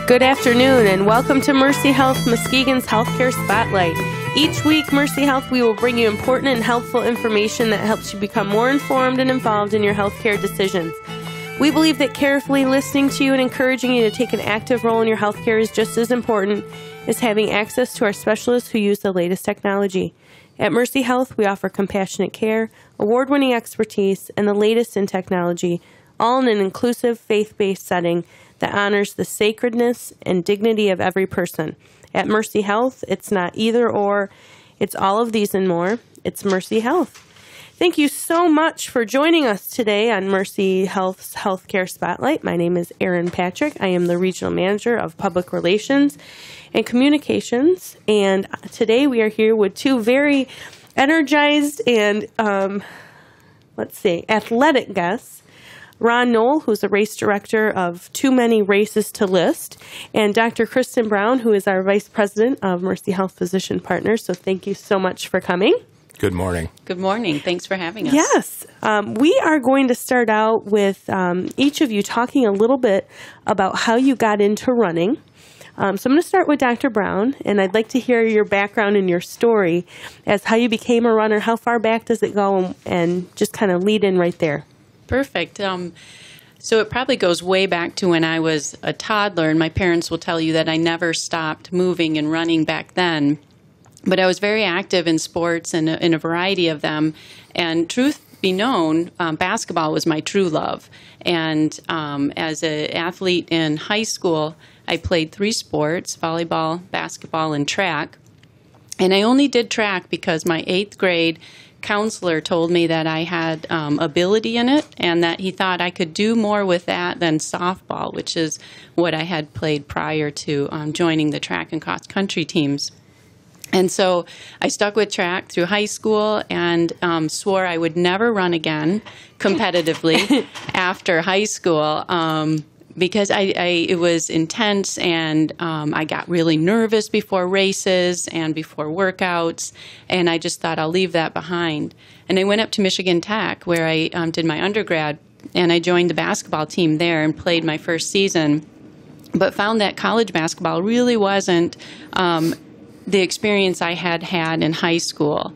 Good afternoon and welcome to Mercy Health Muskegon's Healthcare Spotlight. Each week, Mercy Health, we will bring you important and helpful information that helps you become more informed and involved in your healthcare decisions. We believe that carefully listening to you and encouraging you to take an active role in your healthcare is just as important as having access to our specialists who use the latest technology. At Mercy Health, we offer compassionate care, award-winning expertise, and the latest in technology, all in an inclusive, faith-based setting that honors the sacredness and dignity of every person. At Mercy Health, it's not either or, it's all of these and more. It's Mercy Health. Thank you so much for joining us today on Mercy Health's Healthcare Spotlight. My name is Erin Patrick. I am the Regional Manager of Public Relations and Communications, and today we are here with two very energized and, athletic guests. Ron Knoll, who's a race director of Too Many Races to List, and Dr. Kristen Brown, who is our Vice President of Mercy Health Physician Partners. So thank you so much for coming. Good morning. Good morning. Thanks for having us. Yes. We are going to start out with each of you talking a little bit about how you got into running. So I'm going to start with Dr. Brown, and I'd like to hear your background and your story as how you became a runner. How far back does it go? And just kind of lead in right there. Perfect. So it probably goes way back to when I was a toddler, and my parents will tell you that I never stopped moving and running back then. But I was very active in sports and in a variety of them. And truth be known, basketball was my true love. And as an athlete in high school, I played 3 sports: volleyball, basketball, and track. And I only did track because my 8th grade counselor told me that I had ability in it and that he thought I could do more with that than softball, which is what I had played prior to joining the track and cross country teams. And so I stuck with track through high school and swore I would never run again competitively after high school because it was intense, and I got really nervous before races and before workouts, and I just thought I'll leave that behind. And I went up to Michigan Tech, where I did my undergrad, and I joined the basketball team there and played my first season, but found that college basketball really wasn't the experience I had had in high school.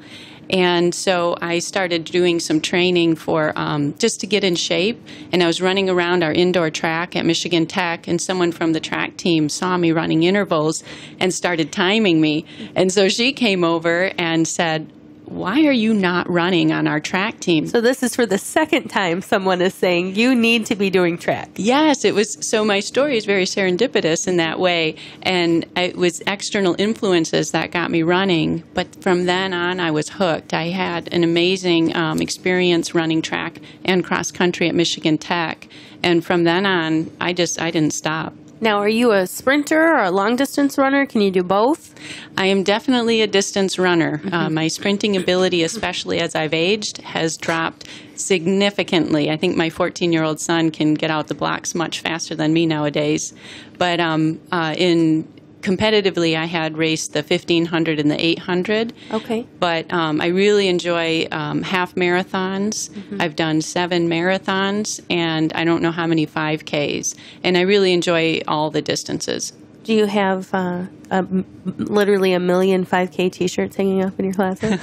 And so I started doing some training for just to get in shape. And I was running around our indoor track at Michigan Tech, and someone from the track team saw me running intervals and started timing me. And so she came over and said, "Why are you not running on our track team?" So this is for the second time someone is saying you need to be doing track. Yes, it was. So my story is very serendipitous in that way, and it was external influences that got me running. But from then on, I was hooked. I had an amazing experience running track and cross country at Michigan Tech, and from then on, I didn't stop. Now, are you a sprinter or a long-distance runner? Can you do both? I am definitely a distance runner. My sprinting ability, especially as I've aged, has dropped significantly. I think my 14-year-old son can get out the blocks much faster than me nowadays. But competitively, I had raced the 1,500 and the 800. Okay. But I really enjoy half marathons. Mm-hmm. I've done 7 marathons, and I don't know how many 5Ks. And I really enjoy all the distances. Do you have literally 1 million 5K T-shirts hanging up in your closet?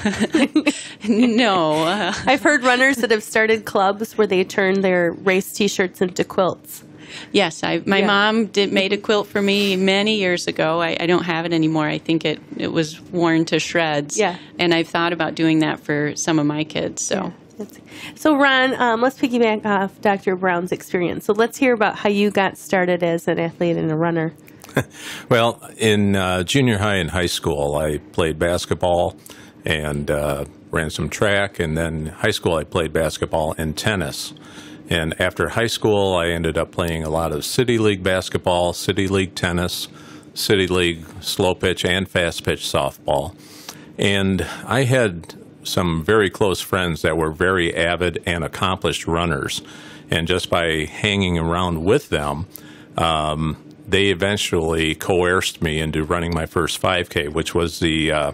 No. I've heard runners that have started clubs where they turn their race T-shirts into quilts. Yes, my mom made a quilt for me many years ago. I don't have it anymore. I think it was worn to shreds. Yeah. And I've thought about doing that for some of my kids. So, So Ron, let's piggyback off Dr. Brown's experience. So let's hear about how you got started as an athlete and a runner. Well, in junior high and high school, I played basketball and ran some track. And then high school, I played basketball and tennis. And after high school, I ended up playing a lot of City League basketball, City League tennis, City League slow pitch and fast pitch softball. And I had some very close friends that were very avid and accomplished runners. And just by hanging around with them, they eventually coerced me into running my first 5K, which was the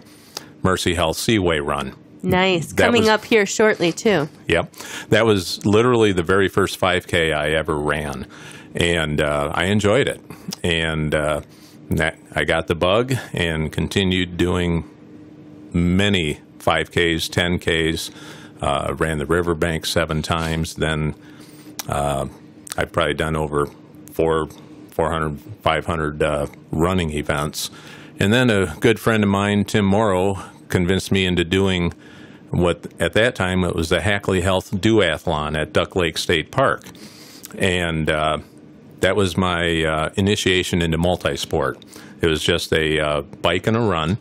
Mercy Health Seaway Run. Nice. Coming up here shortly, too. Yep. That was literally the very first 5K I ever ran. and I enjoyed it. And I got the bug and continued doing many 5Ks, 10Ks, ran the riverbank 7 times. Then I've probably done over 400, 500 running events. And then a good friend of mine, Tim Morrow, convinced me into doing what at that time it was the Hackley Health Duathlon at Duck Lake State Park. And that was my initiation into multisport. It was just a bike and a run.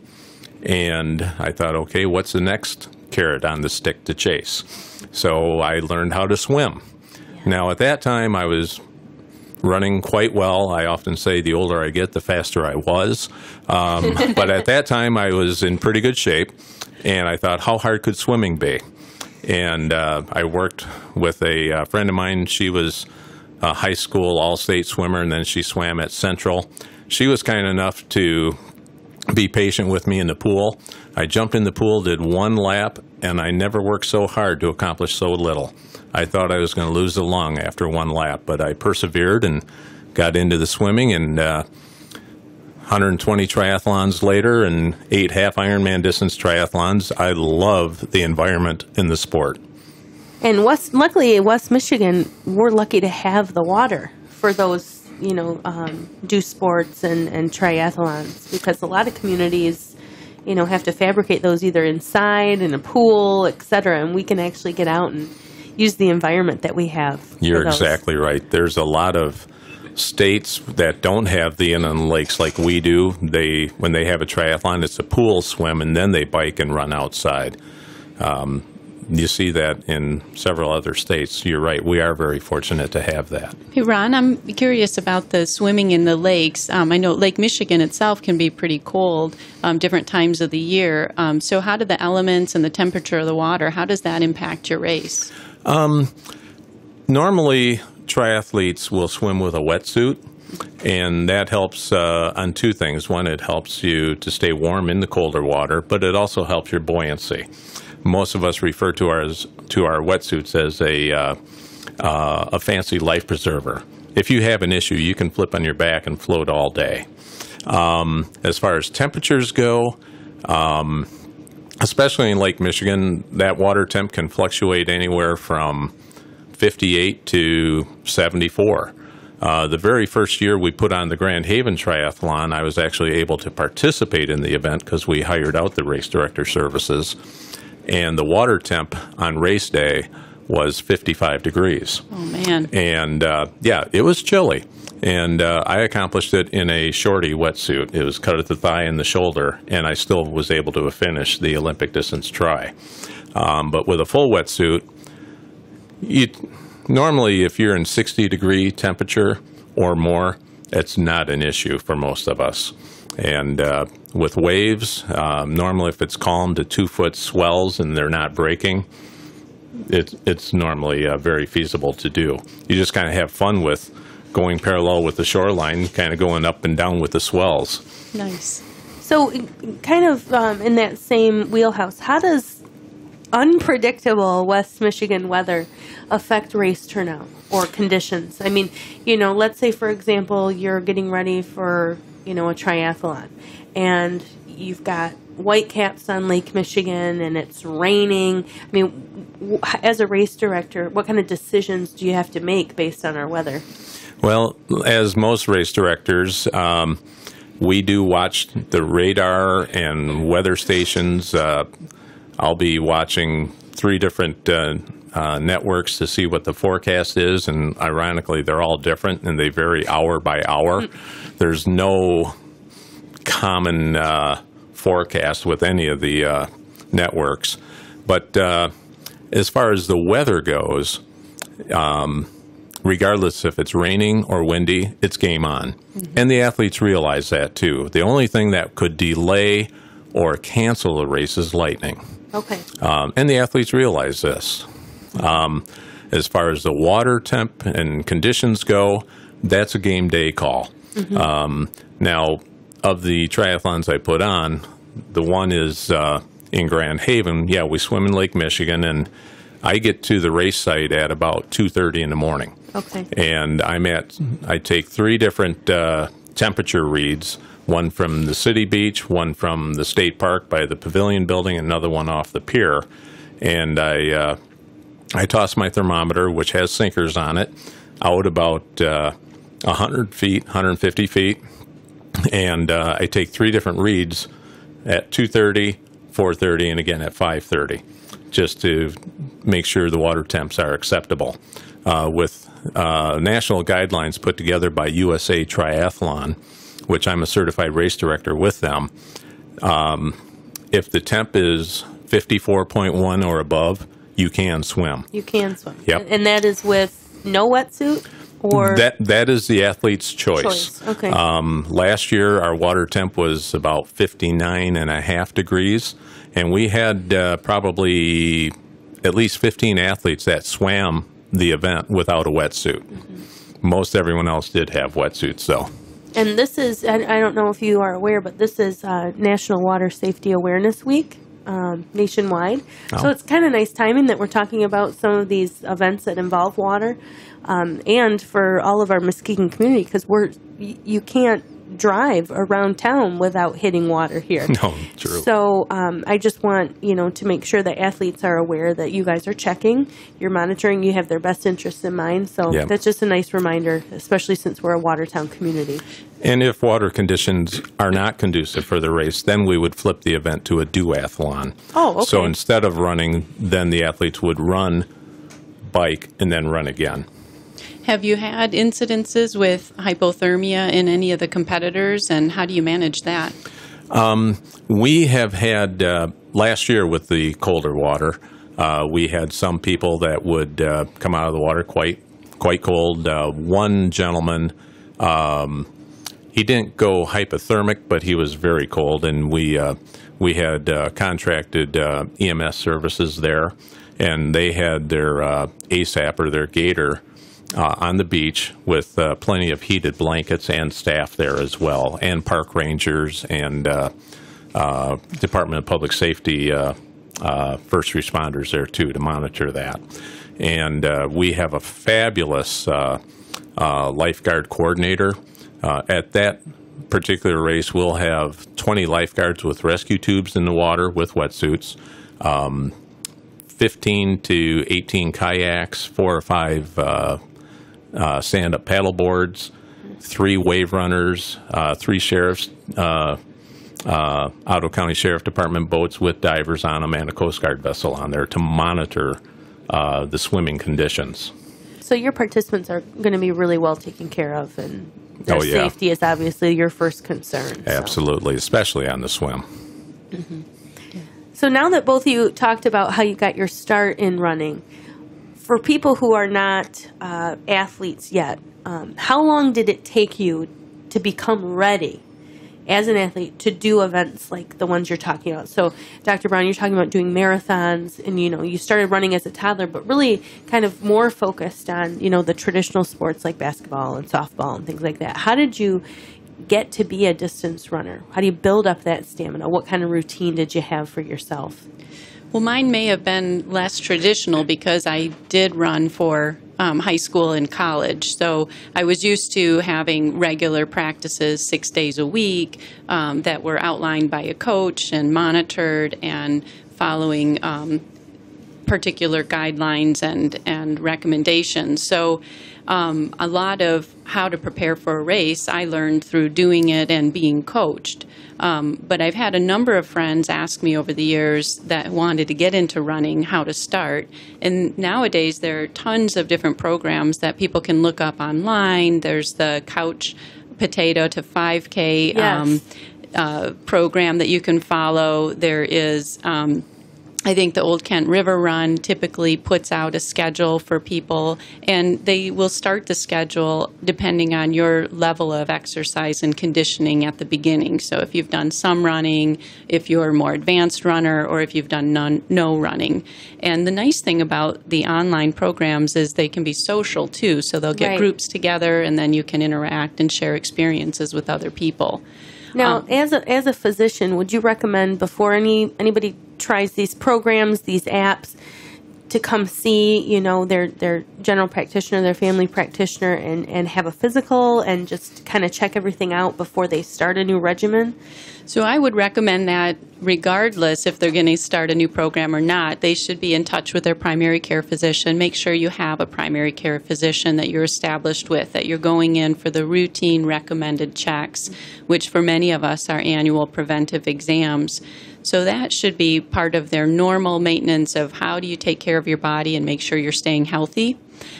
And I thought, okay, what's the next carrot on the stick to chase? So I learned how to swim. Yeah. Now, at that time, I was running quite well. I often say the older I get, the faster I was. But at that time, I was in pretty good shape. And I thought, how hard could swimming be? And I worked with a friend of mine. She was a high school all-state swimmer, and then she swam at Central. She was kind enough to be patient with me in the pool. I jumped in the pool, did 1 lap, and I never worked so hard to accomplish so little. I thought I was going to lose the lung after 1 lap, but I persevered and got into the swimming, and 120 triathlons later and 8 half Ironman distance triathlons, I love the environment in the sport. And luckily, West Michigan, we're lucky to have the water for those, do sports and triathlons, because a lot of communities, have to fabricate those either inside, in a pool, etc. And we can actually get out and use the environment that we have. You're exactly right. There's a lot of states that don't have the inland lakes like we do. When they have a triathlon, it's a pool swim, and then they bike and run outside. You see that in several other states. You're right. We are very fortunate to have that. Hey, Ron, I'm curious about the swimming in the lakes. I know Lake Michigan itself can be pretty cold different times of the year. So how do the elements and the temperature of the water, how does that impact your race? Normally, triathletes will swim with a wetsuit, and that helps on 2 things. One, it helps you to stay warm in the colder water, but it also helps your buoyancy. Most of us refer to our wetsuits as a fancy life preserver. If you have an issue, you can flip on your back and float all day. As far as temperatures go, especially in Lake Michigan, that water temp can fluctuate anywhere from 58 to 74. The very first year we put on the Grand Haven Triathlon, I was actually able to participate in the event because we hired out the race director services. And the water temp on race day was 55 degrees. Oh, man. And, it was chilly. And I accomplished it in a shorty wetsuit. It was cut at the thigh and the shoulder, and I still was able to finish the Olympic distance try. But with a full wetsuit, normally if you're in 60-degree temperature or more, it's not an issue for most of us. And with waves, normally if it's calm to 2-foot swells and they're not breaking, it's normally very feasible to do. You just kind of have fun with going parallel with the shoreline, kind of going up and down with the swells. Nice. So kind of in that same wheelhouse, how does unpredictable West Michigan weather affect race turnout or conditions? I mean, let's say, for example, you're getting ready for a triathlon, and you've got whitecaps on Lake Michigan, and it's raining. I mean, as a race director, what kind of decisions do you have to make based on our weather? Well, as most race directors, we do watch the radar and weather stations. I'll be watching 3 different networks to see what the forecast is, and ironically, they're all different, and they vary hour by hour. There's no common forecast with any of the networks. But as far as the weather goes, regardless if it's raining or windy, it's game on. Mm-hmm. And the athletes realize that, too. The only thing that could delay or cancel the race is lightning. Okay. And the athletes realize this. As far as the water temp and conditions go, that's a game day call. Mm-hmm. Now, of the triathlons I put on, the one is in Grand Haven. Yeah, we swim in Lake Michigan, and I get to the race site at about 2:30 in the morning. Okay. And I take 3 different temperature reads, one from the city beach, one from the state park by the pavilion building, another one off the pier. And I toss my thermometer, which has sinkers on it, out about 100 feet, 150 feet. And I take 3 different reads at 2:30, 4:30, and again at 5:30, just to make sure the water temps are acceptable. With national guidelines put together by USA Triathlon, which I'm a certified race director with them, if the temp is 54.1 or above, you can swim. You can swim. Yep. And that is with no wetsuit? Or that is the athlete's choice. Okay. Last year, our water temp was about 59.5 degrees, and we had probably at least 15 athletes that swam the event without a wetsuit. Mm-hmm. Most everyone else did have wetsuits, though. And this is, I don't know if you are aware, but this is National Water Safety Awareness Week nationwide. Oh. So it's kind of nice timing that we're talking about some of these events that involve water. And for all of our Muskegon community, because you can't drive around town without hitting water here. No, true. So I just want to make sure that athletes are aware that you guys are checking, you're monitoring, you have their best interests in mind. So That's just a nice reminder, especially since we're a Watertown community. And if water conditions are not conducive for the race, then we would flip the event to a duathlon. Oh, okay. So instead of running, then the athletes would run, bike, and then run again. Have you had incidences with hypothermia in any of the competitors, and how do you manage that? We have had, last year with the colder water, we had some people that would come out of the water quite cold. One gentleman, he didn't go hypothermic, but he was very cold, and we had contracted EMS services there, and they had their ASAP or their Gator on the beach with plenty of heated blankets and staff there as well, and park rangers and Department of Public Safety first responders there too to monitor that. And we have a fabulous lifeguard coordinator. At that particular race, we'll have 20 lifeguards with rescue tubes in the water with wetsuits, 15 to 18 kayaks, 4 or 5 stand-up paddle boards, 3 wave runners, 3 sheriffs, Ottawa County Sheriff Department boats with divers on them, and a Coast Guard vessel on there to monitor the swimming conditions. So your participants are going to be really well taken care of, and their safety is obviously your first concern. Absolutely, especially on the swim. Mm-hmm. So now that both of you talked about how you got your start in running, for people who are not athletes yet, how long did it take you to become ready as an athlete to do events like the ones you're talking about? So, Dr. Brown, you're talking about doing marathons, and you started running as a toddler, but really kind of more focused on the traditional sports like basketball and softball and things like that. How did you get to be a distance runner? How do you build up that stamina? What kind of routine did you have for yourself? Well, mine may have been less traditional because I did run for high school and college. So I was used to having regular practices 6 days a week that were outlined by a coach and monitored and following particular guidelines and recommendations. So a lot of how to prepare for a race I learned through doing it and being coached. But I've had a number of friends ask me over the years that wanted to get into running how to start. And nowadays there are tons of different programs that people can look up online. There's the Couch Potato to 5K program that you can follow. There is I think the Old Kent River Run typically puts out a schedule for people, and they will start the schedule depending on your level of exercise and conditioning at the beginning. So if you've done some running, if you're a more advanced runner, or if you've done no running. And the nice thing about the online programs is they can be social too, so they'll get groups together, and then you can interact and share experiences with other people. Now, as a physician, would you recommend before anybody tries these programs, these apps, to come see, you know, their general practitioner, their family practitioner, and have a physical and just kind of check everything out before they start a new regimen? So I would recommend that regardless if they're going to start a new program or not, they should be in touch with their primary care physician. Make sure you have a primary care physician that you're established with, that you're going in for the routine recommended checks, which for many of us are annual preventive exams. So that should be part of their normal maintenance of how do you take care of your body and make sure you're staying healthy.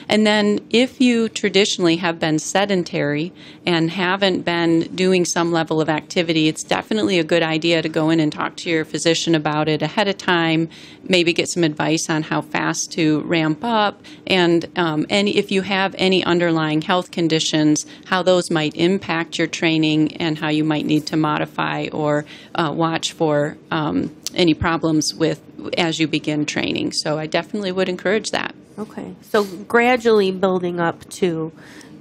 And then if you traditionally have been sedentary and haven't been doing some level of activity, it's definitely a good idea to go in and talk to your physician about it ahead of time, maybe get some advice on how fast to ramp up, and if you have any underlying health conditions, how those might impact your training and how you might need to modify or watch for any problems with as you begin training. So I definitely would encourage that. Okay. So gradually building up to,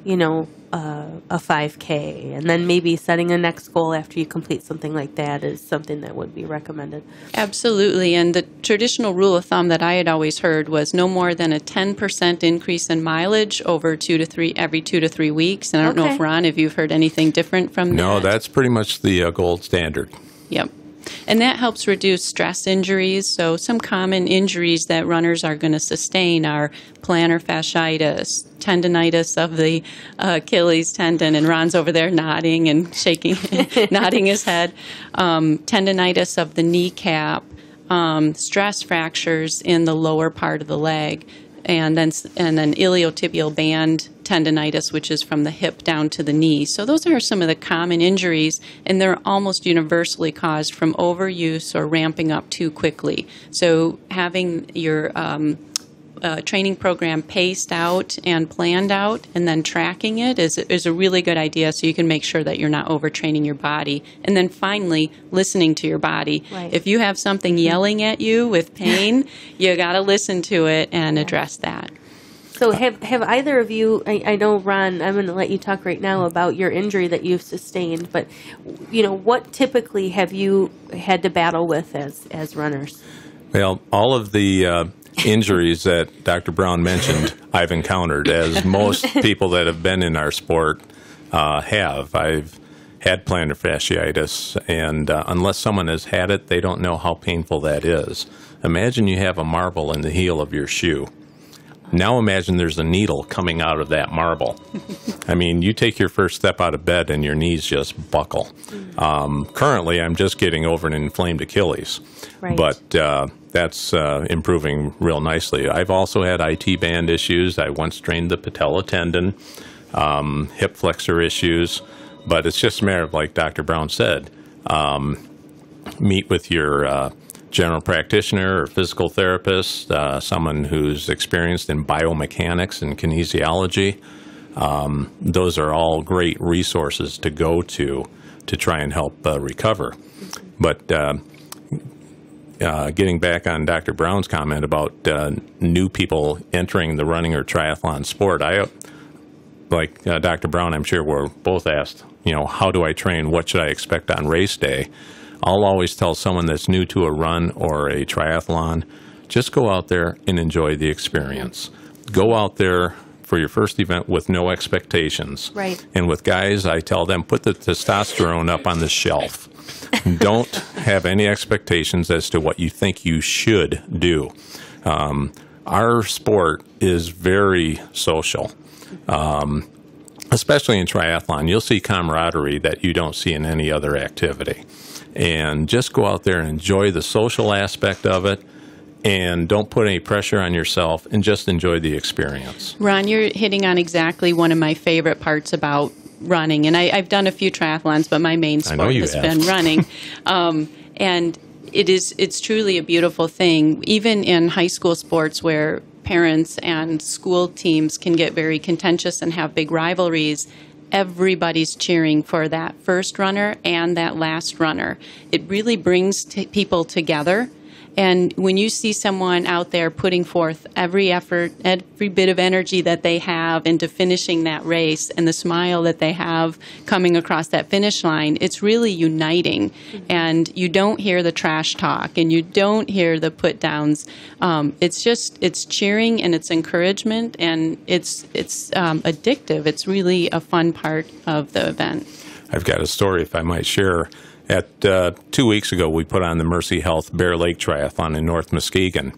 you know, a 5K, and then maybe setting a next goal after you complete something like that is something that would be recommended. Absolutely. And the traditional rule of thumb that I had always heard was no more than a 10% increase in mileage over every 2 to 3 weeks. And I don't know if, Ron, if you've heard anything different from that. No, that's pretty much the gold standard. Yep. And that helps reduce stress injuries. So some common injuries that runners are going to sustain are plantar fasciitis, tendinitis of the Achilles tendon, and Ron's over there nodding and shaking, nodding his head, tendinitis of the kneecap, stress fractures in the lower part of the leg, and then iliotibial band tendinitis, which is from the hip down to the knee. So those are some of the common injuries, and they're almost universally caused from overuse or ramping up too quickly. So having your training program paced out and planned out and then tracking it is a really good idea, so you can make sure that you're not overtraining your body. And then finally, listening to your body. Right. If you have something yelling at you with pain, you got to listen to it and address that. So have either of you, I know, Ron, I'm going to let you talk right now about your injury that you've sustained, but, you know, what typically have you had to battle with as runners? Well, all of the injuries that Dr. Brown mentioned, I've encountered, as most people that have been in our sport have. I've had plantar fasciitis, and unless someone has had it, they don't know how painful that is. Imagine you have a marble in the heel of your shoe. Now imagine there's a needle coming out of that marble. I mean, you take your first step out of bed and your knees just buckle. Currently, I'm just getting over an inflamed Achilles, right. But that's improving real nicely. I've also had IT band issues. I once strained the patella tendon, hip flexor issues, but it's just a matter of, like Dr. Brown said, meet with your general practitioner or physical therapist, someone who's experienced in biomechanics and kinesiology. Those are all great resources to go to try and help recover. But getting back on Dr. Brown's comment about new people entering the running or triathlon sport, like Dr. Brown, I'm sure we're both asked, you know, how do I train? What should I expect on race day? I'll always tell someone that's new to a run or a triathlon, just go out there and enjoy the experience. Go out there for your first event with no expectations. Right. And with guys, I tell them, put the testosterone up on the shelf. Don't have any expectations as to what you think you should do. Our sport is very social. Especially in triathlon, you'll see camaraderie that you don't see in any other activity. And just go out there and enjoy the social aspect of it, and don't put any pressure on yourself, and just enjoy the experience. Ron, you're hitting on exactly one of my favorite parts about running. And I've done a few triathlons, but my main sport has been running. And it's truly a beautiful thing, even in high school sports where parents and school teams can get very contentious and have big rivalries. Everybody's cheering for that first runner and that last runner. It really brings people together, And when you see someone out there putting forth every effort, every bit of energy that they have into finishing that race, and the smile that they have coming across that finish line, it's really uniting. And you don't hear the trash talk, and you don't hear the put downs. It's cheering and it's encouragement, and it's addictive. It's really a fun part of the event. I've got a story, if I might share. 2 weeks ago, we put on the Mercy Health Bear Lake Triathlon in North Muskegon.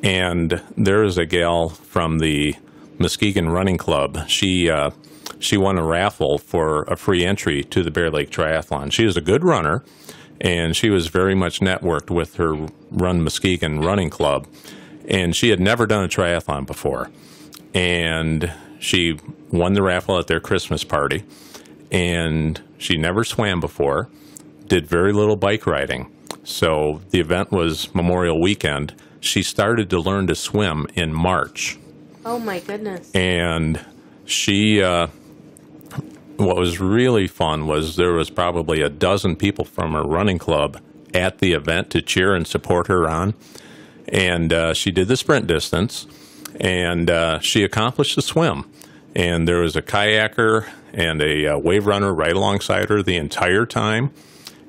And there is a gal from the Muskegon Running Club. She won a raffle for a free entry to the Bear Lake Triathlon. She is a good runner, and she was very much networked with her Run Muskegon Running Club. And she had never done a triathlon before. And she won the raffle at their Christmas party. And she never swam before. Did very little bike riding. So the event was Memorial Weekend. She started to learn to swim in March. Oh, my goodness. And she, what was really fun was there was probably a dozen people from her running club at the event to cheer and support her on. And she did the sprint distance, and she accomplished the swim. And there was a kayaker and a wave runner right alongside her the entire time.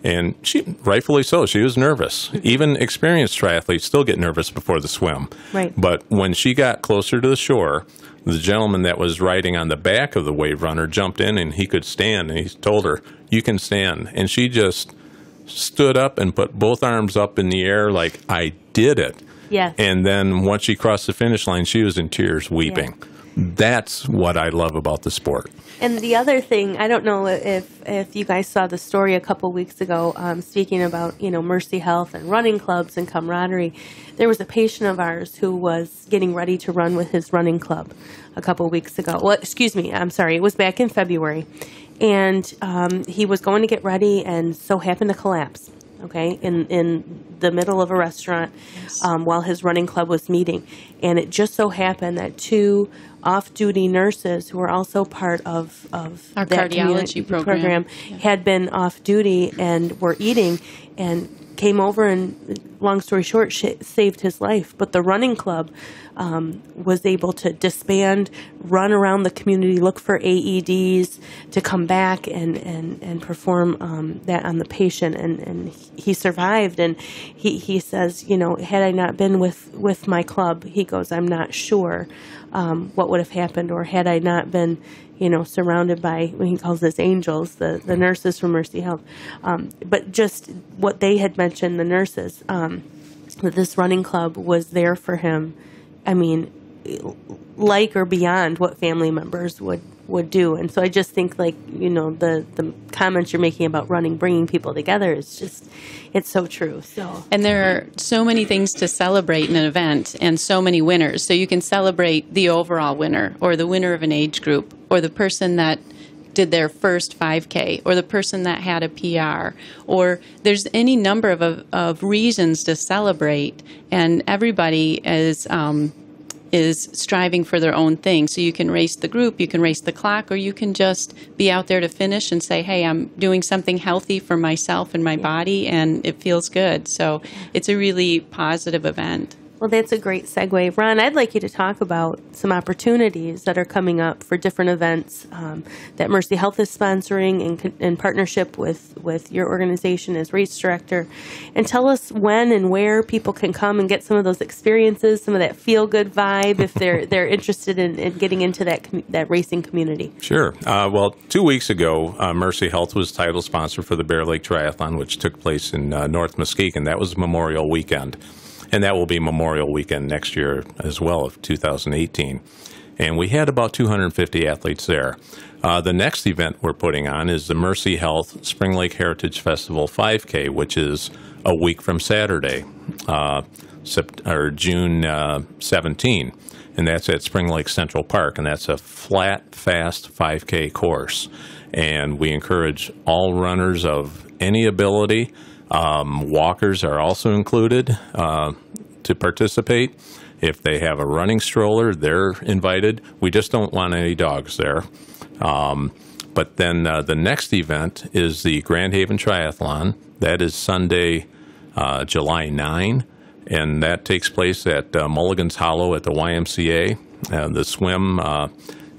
And she, rightfully so, she was nervous. Even experienced triathletes still get nervous before the swim. Right. But when she got closer to the shore, the gentleman that was riding on the back of the wave runner jumped in, and he could stand. And he told her, "You can stand." And she just stood up and put both arms up in the air like, "I did it." Yes. And then once she crossed the finish line, she was in tears, weeping. Yeah. That's what I love about the sport. And the other thing, I don't know if you guys saw the story a couple weeks ago, speaking about, Mercy Health and running clubs and camaraderie. There was a patient of ours who was getting ready to run with his running club a couple weeks ago. Well, excuse me, I'm sorry. It was back in February. And he was going to get ready and so happened to collapse, okay, in the middle of a restaurant. Yes. While his running club was meeting. And it just so happened that two off-duty nurses who were also part of our that cardiology program had been off-duty and were eating and came over and, long story short, saved his life. But the running club was able to disband, run around the community, look for AEDs to come back and perform that on the patient. And he survived. And he says, had I not been with my club, he goes, I'm not sure what would have happened, or had I not been, surrounded by, when he calls this angels, the nurses from Mercy Health. But just what they had mentioned, the nurses, that this running club was there for him. I mean, like or beyond what family members would do. And so I just think, the comments you're making about running, bringing people together is just, it's so true. And there are so many things to celebrate in an event and so many winners. So you can celebrate the overall winner, or the winner of an age group, or the person that did their first 5K, or the person that had a PR, or there's any number of reasons to celebrate, and everybody is striving for their own thing. So you can race the group, you can race the clock, or you can just be out there to finish and say, hey, I'm doing something healthy for myself and my body, and it feels good. So it's a really positive event. Well, that's a great segue. Ron, I'd like you to talk about some opportunities that are coming up for different events that Mercy Health is sponsoring in partnership with your organization as race director. And tell us when and where people can come and get some of those experiences, some of that feel-good vibe, if they're interested in getting into that racing community. Sure. Well, 2 weeks ago, Mercy Health was title sponsor for the Bear Lake Triathlon, which took place in North Muskegon. That was Memorial Weekend. And that will be Memorial Weekend next year as well, of 2018. And we had about 250 athletes there. The next event we're putting on is the Mercy Health Spring Lake Heritage Festival 5K, which is a week from Saturday, June 17. And that's at Spring Lake Central Park. And that's a flat, fast 5K course. And we encourage all runners of any ability. Walkers are also included to participate. If they have a running stroller, they're invited. We just don't want any dogs there. But then the next event is the Grand Haven Triathlon. That is Sunday, July 9. and that takes place at Mulligan's Hollow at the YMCA. The swim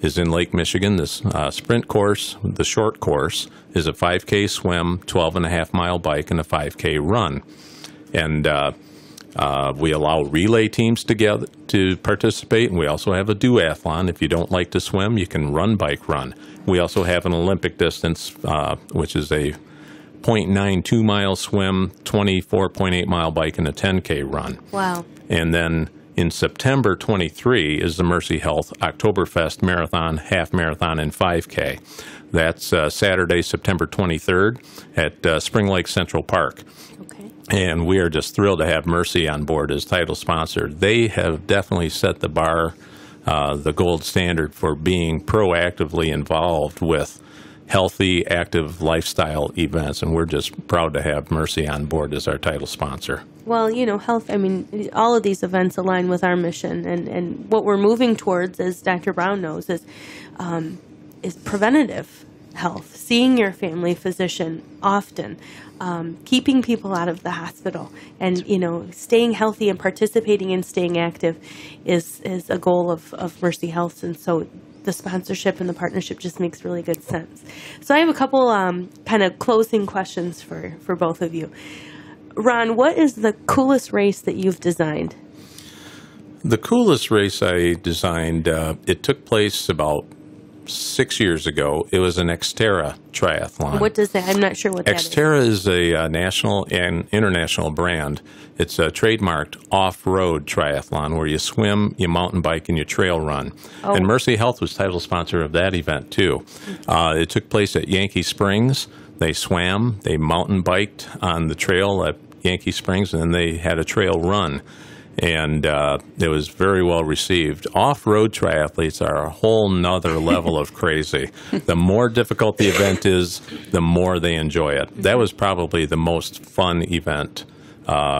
is in Lake Michigan. This sprint course, the short course, is a 5K swim, 12.5-mile bike, and a 5K run. And we allow relay teams together to participate, and we also have a duathlon. If you don't like to swim, you can run, bike, run. We also have an Olympic distance, which is a 0.92-mile swim, 24.8-mile bike, and a 10K run. Wow. And then in September 23 is the Mercy Health Oktoberfest Marathon, Half Marathon, and 5K. That's Saturday, September 23rd at Spring Lake Central Park. Okay. And we are just thrilled to have Mercy on board as title sponsor. They have definitely set the bar, the gold standard for being proactively involved with healthy, active lifestyle events, and we're just proud to have Mercy on board as our title sponsor. Well, health, all of these events align with our mission, and what we're moving towards, as Dr. Brown knows, is preventative health, seeing your family physician often, keeping people out of the hospital, and, staying healthy and participating in staying active is a goal of Mercy Health, and so the sponsorship and the partnership just makes really good sense. So I have a couple kind of closing questions for both of you. Ron, what is the coolest race that you've designed? The coolest race I designed, it took place about 6 years ago. It was an Xterra triathlon. What does that? I'm not sure what that is. Xterra is a national and international brand. It's a trademarked off-road triathlon where you swim, you mountain bike, and you trail run. Oh. And Mercy Health was title sponsor of that event, too. It took place at Yankee Springs. They swam, they mountain biked on the trail at Yankee Springs, and then they had a trail run. And it was very well received. Off-road triathletes are a whole nother level of crazy. The more difficult the event is, the more they enjoy it. That was probably the most fun event,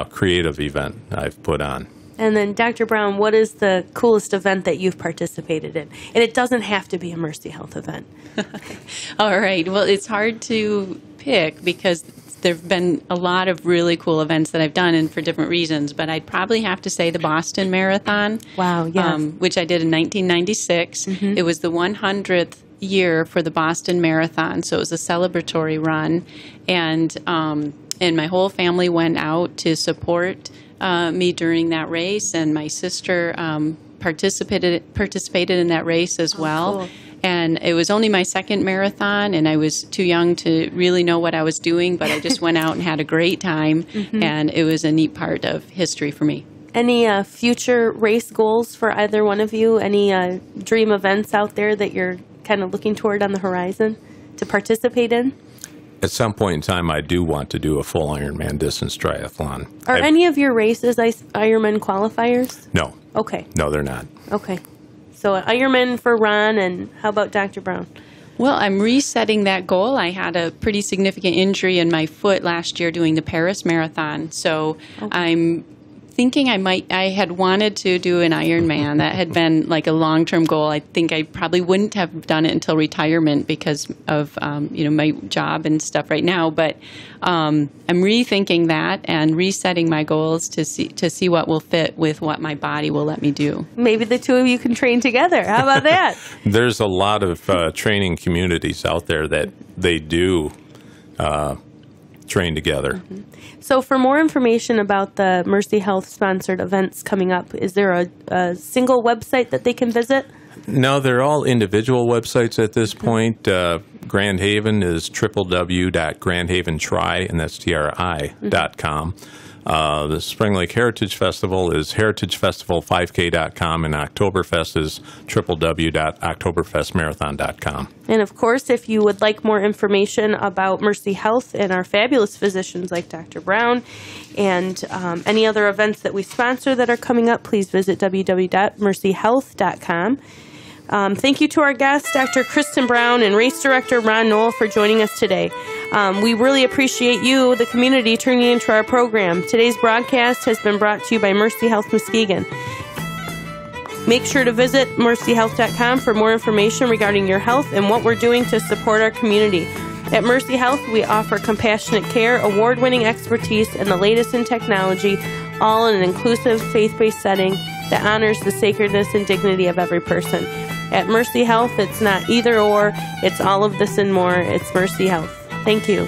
creative event I've put on. And then, Dr. Brown, what is the coolest event that you've participated in? And it doesn't have to be a Mercy Health event. All right. Well, it's hard to pick because there have been a lot of really cool events that I've done, and for different reasons. But I'd probably have to say the Boston Marathon. Wow, yes. Which I did in 1996. Mm-hmm. It was the 100th year for the Boston Marathon, so it was a celebratory run. And my whole family went out to support me during that race, and my sister participated in that race as well. Cool. And it was only my second marathon, and I was too young to really know what I was doing, but I just went out and had a great time, mm-hmm. and it was a neat part of history for me. Any future race goals for either one of you? Any dream events out there that you're kind of looking toward on the horizon to participate in? At some point in time, I do want to do a full Ironman distance triathlon. Are any of your races Ironman qualifiers? No. Okay. No, they're not. Okay. So an Ironman for Ron, and how about Dr. Brown? Well, I'm resetting that goal. I had a pretty significant injury in my foot last year doing the Paris Marathon. So I'm thinking I had wanted to do an Ironman. That had been like a long-term goal. I think I probably wouldn't have done it until retirement because of my job and stuff right now. But I'm rethinking that and resetting my goals to see what will fit with what my body will let me do. Maybe the two of you can train together. How about that? There's a lot of training communities out there that they do train together. Mm-hmm. So for more information about the Mercy Health sponsored events coming up, is there a single website that they can visit? No, they're all individual websites at this point. Grand Haven is www.grandhaventry, and that's TRI.com. The Spring Lake Heritage Festival is heritagefestival5k.com, and Oktoberfest is www.oktoberfestmarathon.com. And of course, if you would like more information about Mercy Health and our fabulous physicians like Dr. Brown and any other events that we sponsor that are coming up, please visit www.mercyhealth.com. Thank you to our guests, Dr. Kristen Brown and Race Director Ron Knoll, for joining us today. We really appreciate you, the community, tuning into our program. Today's broadcast has been brought to you by Mercy Health Muskegon. Make sure to visit mercyhealth.com for more information regarding your health and what we're doing to support our community. At Mercy Health, we offer compassionate care, award-winning expertise, and the latest in technology, all in an inclusive, faith-based setting that honors the sacredness and dignity of every person. At Mercy Health, it's not either or, it's all of this and more. It's Mercy Health. Thank you.